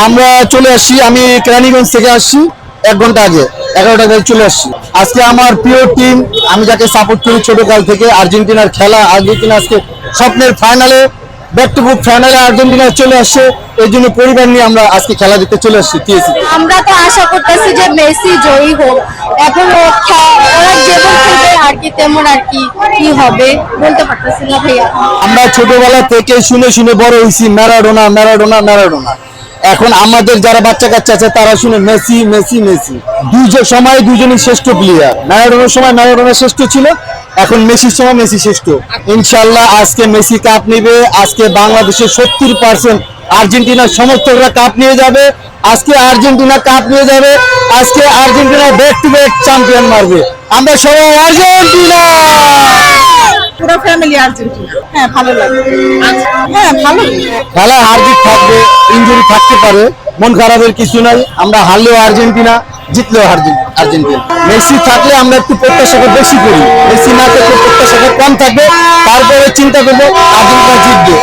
আমরা চলে আসছি, আমি কেরানীগঞ্জ থেকে আসছি 1 ঘন্টা আগে, 11টায় চলে আসছি। আজকে আমার প্রিয় টিম, আমি যাকে সাপোর্ট করি ছোটকাল থেকে, আর্জেন্টিনার খেলা, আর্জেন্টিনা আজকে স্বপ্নের ফাইনালে, ব্যাক টু ব্যাক ফাইনালে আর্জেন্টিনা চলে আসছে। এই জন্য পরিবার নিয়ে আমরা আজকে খেলা দেখতে চলে আসছি টিএসসি। আমরা তো আশা করতেছি যে মেসি জয়ী হোক। এখন ওরা যেমন খেলবে আর কি তেমন আর কি কি হবে বলতে পারতেছি না ভাইয়া। আমরা ছোটবেলা থেকে শুনে শুনে বড় হয়েছি ম্যারাডোনা ম্যারাডোনা ম্যারাডোনা। এখন আমাদের যারা বাচ্চা কাচ্চা আছে তারা শুনে মেসি মেসি মেসি। সময় দুজনই শ্রেষ্ঠ প্লেয়ার। ম্যারাডোনার সময় ম্যারাডোনা শ্রেষ্ঠ ছিল, এখন মেসির সময় মেসি শ্রেষ্ঠ। ইনশাল্লাহ আজকে মেসি কাপ নিবে। আজকে বাংলাদেশের 70% আর্জেন্টিনার সমর্থকরা কাপ নিয়ে যাবে। আজকে আর্জেন্টিনা কাপ নিয়ে যাবে। আজকে Argentina back to back champion মারবে। আমরা সবাই আর্জেন্টিনা। পুরো ফ্যামিলি আর্জেন্টিনা। হ্যাঁ ভালো লাগে। হ্যাঁ ভালো। খেলা হার জিত থাকবে, ইনজুরি থাকতে পারে, মন খারাপের কিছু নাই। আমরা হারলেও আর্জেন্টিনা, জিতলেও আর্জেন্টিনা। মেসি থাকলে আমরা একটু প্রত্যাশাটা বেশি করি, মেসি না থাকলে প্রত্যাশাটা কম থাকবে। তারপরে চিন্তা করবো আর্জেন্টিনা জিতবে।